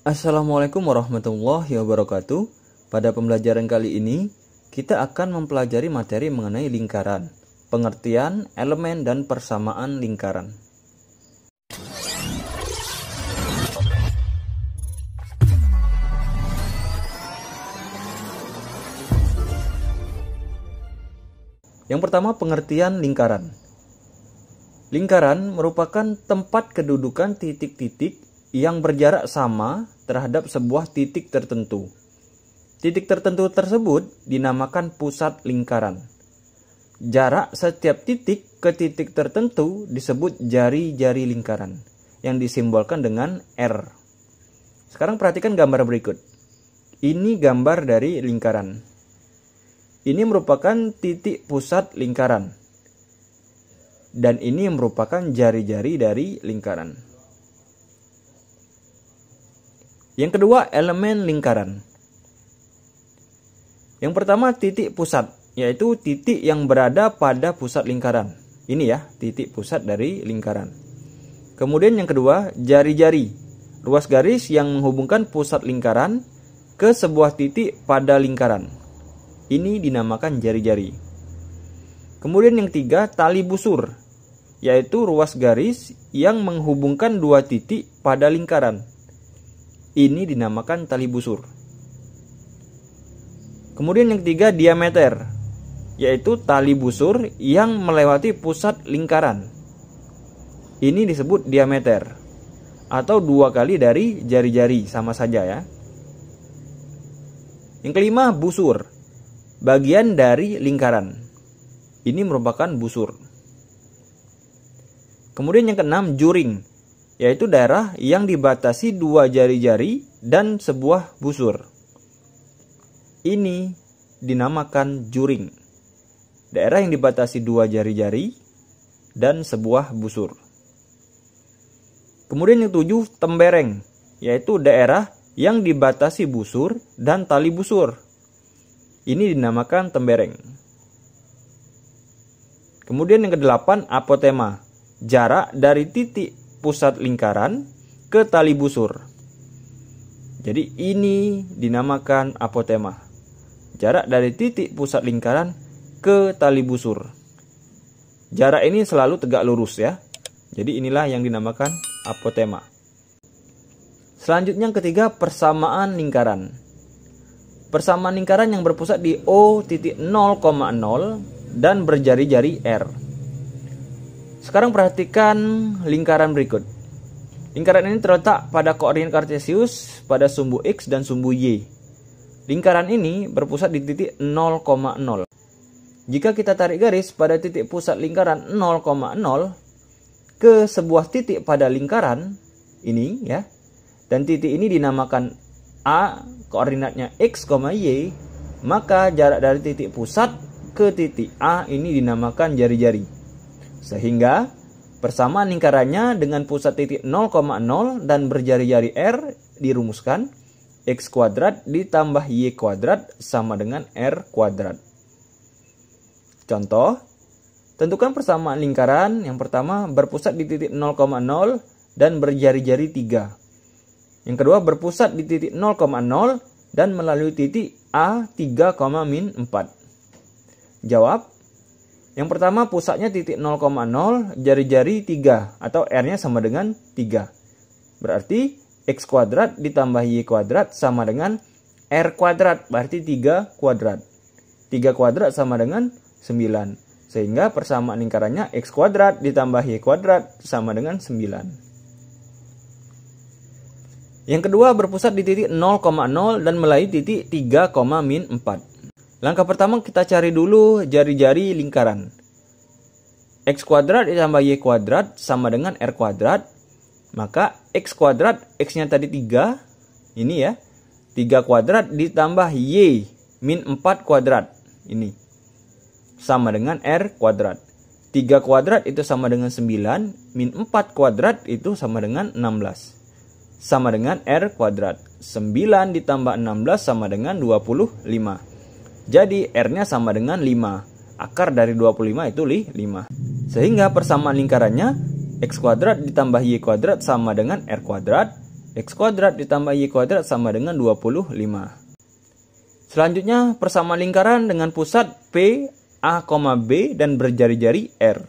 Assalamualaikum warahmatullahi wabarakatuh. Pada pembelajaran kali ini, kita akan mempelajari materi mengenai lingkaran, pengertian, elemen, dan persamaan lingkaran. Yang pertama, pengertian lingkaran. Lingkaran merupakan tempat kedudukan titik-titik yang berjarak sama terhadap sebuah titik tertentu. Titik tertentu tersebut dinamakan pusat lingkaran. Jarak setiap titik ke titik tertentu disebut jari-jari lingkaran, yang disimbolkan dengan R. Sekarang perhatikan gambar berikut. Ini gambar dari lingkaran. Ini merupakan titik pusat lingkaran. Dan ini merupakan jari-jari dari lingkaran. Yang kedua, elemen lingkaran. Yang pertama, titik pusat, yaitu titik yang berada pada pusat lingkaran. Ini ya, titik pusat dari lingkaran. Kemudian yang kedua, jari-jari. Ruas garis yang menghubungkan pusat lingkaran ke sebuah titik pada lingkaran. Ini dinamakan jari-jari. Kemudian yang ketiga, tali busur, yaitu ruas garis yang menghubungkan dua titik pada lingkaran. Ini dinamakan tali busur. Kemudian yang ketiga, diameter, yaitu tali busur yang melewati pusat lingkaran. Ini disebut diameter, atau 2 kali dari jari-jari, sama saja ya. Yang kelima, busur, bagian dari lingkaran. Ini merupakan busur. Kemudian yang keenam, juring, yaitu daerah yang dibatasi 2 jari-jari dan sebuah busur. Ini dinamakan juring. Daerah yang dibatasi 2 jari-jari dan sebuah busur. Kemudian yang 7, tembereng, yaitu daerah yang dibatasi busur dan tali busur. Ini dinamakan tembereng. Kemudian yang ke-8, apotema, jarak dari titik pusat lingkaran ke tali busur. Jadi ini dinamakan apotema, jarak dari titik pusat lingkaran ke tali busur. Jarak ini selalu tegak lurus ya. Jadi inilah yang dinamakan apotema. Selanjutnya yang ketiga, persamaan lingkaran. Persamaan lingkaran yang berpusat di O.0,0 dan berjari-jari R. Sekarang perhatikan lingkaran berikut. Lingkaran ini terletak pada koordinat kartesius pada sumbu X dan sumbu Y. Lingkaran ini berpusat di titik 0,0. Jika kita tarik garis pada titik pusat lingkaran 0,0 ke sebuah titik pada lingkaran ini ya, dan titik ini dinamakan A, koordinatnya X, Y, maka jarak dari titik pusat ke titik A ini dinamakan jari-jari. Sehingga persamaan lingkarannya dengan pusat titik 0,0 dan berjari-jari R dirumuskan X kuadrat ditambah Y kuadrat sama dengan R kuadrat. Contoh, tentukan persamaan lingkaran. Yang pertama, berpusat di titik 0,0 dan berjari-jari 3. Yang kedua, berpusat di titik 0,0 dan melalui titik A 3,-4. Jawab. Yang pertama, pusatnya titik 0,0, jari-jari 3 atau R-nya sama dengan 3. Berarti X kuadrat ditambah Y kuadrat sama dengan R kuadrat, berarti 3 kuadrat. 3 kuadrat sama dengan 9. Sehingga persamaan lingkarannya X kuadrat ditambah Y kuadrat sama dengan 9. Yang kedua, berpusat di titik 0,0 dan melalui titik 3,-4. Langkah pertama, kita cari dulu jari-jari lingkaran. X kuadrat ditambah Y kuadrat sama dengan R kuadrat. Maka X kuadrat, X-nya tadi 3. Ini ya. 3 kuadrat ditambah Y min 4 kuadrat. Ini. Sama dengan R kuadrat. 3 kuadrat itu sama dengan 9. Min 4 kuadrat itu sama dengan 16. Sama dengan R kuadrat. 9 ditambah 16 sama dengan 25. Jadi R-nya sama dengan 5. Akar dari 25 itu 5. Sehingga persamaan lingkarannya X kuadrat ditambah Y kuadrat sama dengan R kuadrat. X kuadrat ditambah Y kuadrat sama dengan 25. Selanjutnya persamaan lingkaran dengan pusat P, A, B dan berjari-jari R.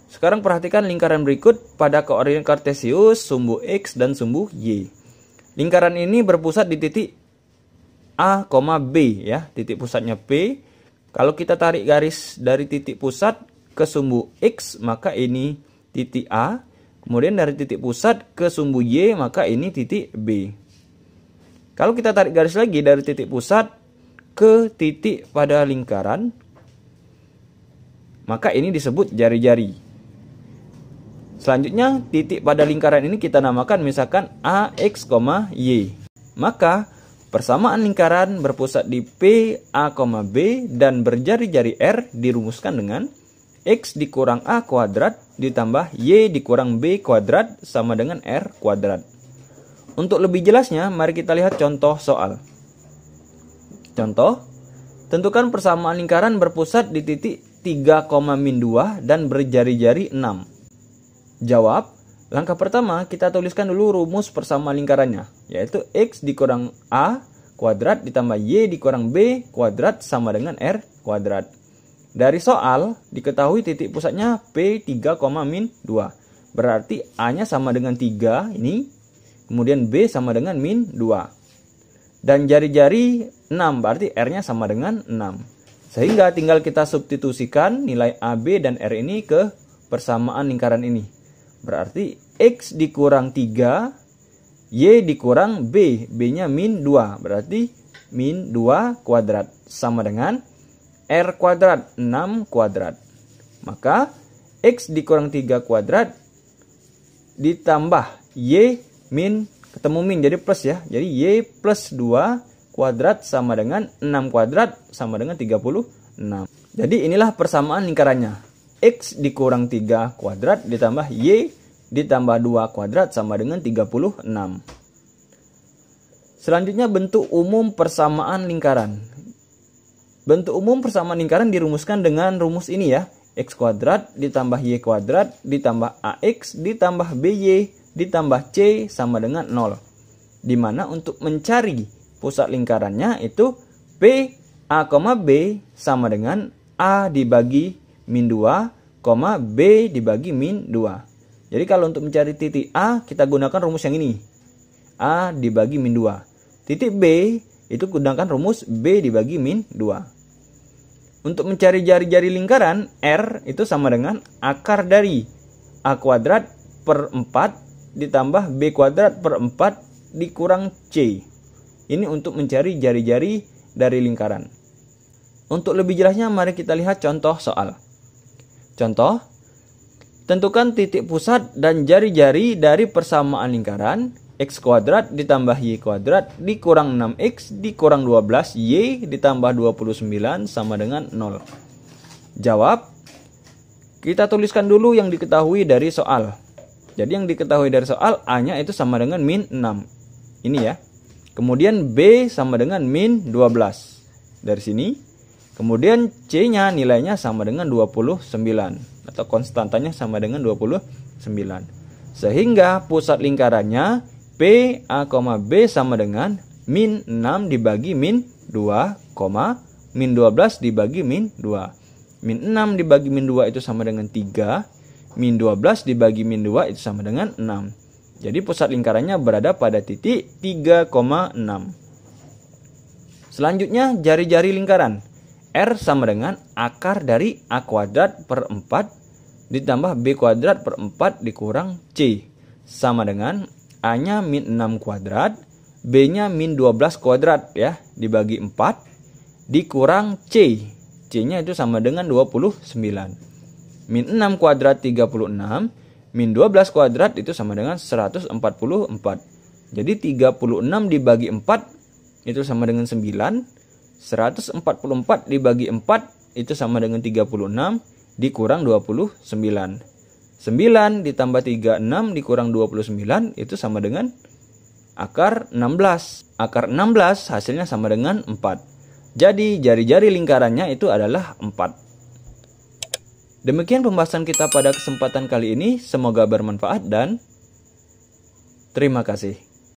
Sekarang perhatikan lingkaran berikut pada koordinat kartesius, sumbu X dan sumbu Y. Lingkaran ini berpusat di titik A, B ya, titik pusatnya P. Kalau kita tarik garis dari titik pusat ke sumbu X, maka ini titik A. Kemudian dari titik pusat ke sumbu Y, maka ini titik B. Kalau kita tarik garis lagi dari titik pusat ke titik pada lingkaran, maka ini disebut jari-jari. Selanjutnya, titik pada lingkaran ini kita namakan misalkan AX, Y. Maka, persamaan lingkaran berpusat di P, A, B dan berjari-jari R dirumuskan dengan X dikurang A kuadrat ditambah Y dikurang B kuadrat sama dengan R kuadrat. Untuk lebih jelasnya, mari kita lihat contoh soal. Contoh, tentukan persamaan lingkaran berpusat di titik 3,-2 dan berjari-jari 6. Jawab, langkah pertama kita tuliskan dulu rumus persamaan lingkarannya, yaitu X dikurang A kuadrat ditambah Y dikurang B kuadrat sama dengan R kuadrat. Dari soal, diketahui titik pusatnya P 3,-2. Berarti A-nya sama dengan 3 ini. Kemudian B sama dengan -2. Dan jari-jari 6, berarti R-nya sama dengan 6. Sehingga tinggal kita substitusikan nilai AB dan R ini ke persamaan lingkaran ini. Berarti X dikurang 3, Y dikurang B. B-nya -2, berarti -2 kuadrat. Sama dengan R kuadrat, 6 kuadrat. Maka X dikurang 3 kuadrat ditambah Y ketemu min jadi plus ya. Jadi Y plus 2 kuadrat sama dengan 6 kuadrat sama dengan 36. Jadi inilah persamaan lingkarannya. X dikurang 3 kuadrat ditambah Y ditambah 2 kuadrat sama dengan 36. Selanjutnya bentuk umum persamaan lingkaran. Bentuk umum persamaan lingkaran dirumuskan dengan rumus ini ya. X kuadrat ditambah Y kuadrat ditambah AX ditambah BY ditambah C sama dengan 0. Dimana untuk mencari pusat lingkarannya itu P, A, B sama dengan A dibagi -2, B dibagi -2. Jadi kalau untuk mencari titik A, kita gunakan rumus yang ini. A dibagi -2. Titik B, itu gunakan rumus B dibagi -2. Untuk mencari jari-jari lingkaran, R itu sama dengan akar dari A kuadrat per 4 ditambah B kuadrat per 4 dikurang C. Ini untuk mencari jari-jari dari lingkaran. Untuk lebih jelasnya, mari kita lihat contoh soal. Contoh, tentukan titik pusat dan jari-jari dari persamaan lingkaran X kuadrat ditambah Y kuadrat dikurang 6X dikurang 12 Y ditambah 29 sama dengan 0. Jawab, kita tuliskan dulu yang diketahui dari soal. Jadi yang diketahui dari soal A-nya itu sama dengan -6. Ini ya. Kemudian B sama dengan -12. Dari sini. Kemudian C-nya nilainya sama dengan 29. Atau konstantanya sama dengan 29. Sehingga pusat lingkarannya P, A, B sama dengan -6 dibagi -2, -12 dibagi -2. -6 dibagi -2 itu sama dengan 3. -12 dibagi -2 itu sama dengan 6. Jadi pusat lingkarannya berada pada titik 3,6. Selanjutnya jari-jari lingkaran. R sama dengan akar dari A kuadrat per 4 ditambah B kuadrat per 4 dikurang C. Sama dengan A-nya -6 kuadrat, B-nya -12 kuadrat ya, dibagi 4 dikurang C. C-nya itu sama dengan 29. -6 kuadrat 36, -12 kuadrat itu sama dengan 144. Jadi 36 dibagi 4 itu sama dengan 9. 144 dibagi 4 itu sama dengan 36 dikurang 29. 9 ditambah 36 dikurang 29 itu sama dengan akar 16. Akar 16 hasilnya sama dengan 4. Jadi jari-jari lingkarannya itu adalah 4. Demikian pembahasan kita pada kesempatan kali ini. Semoga bermanfaat dan Terima kasih.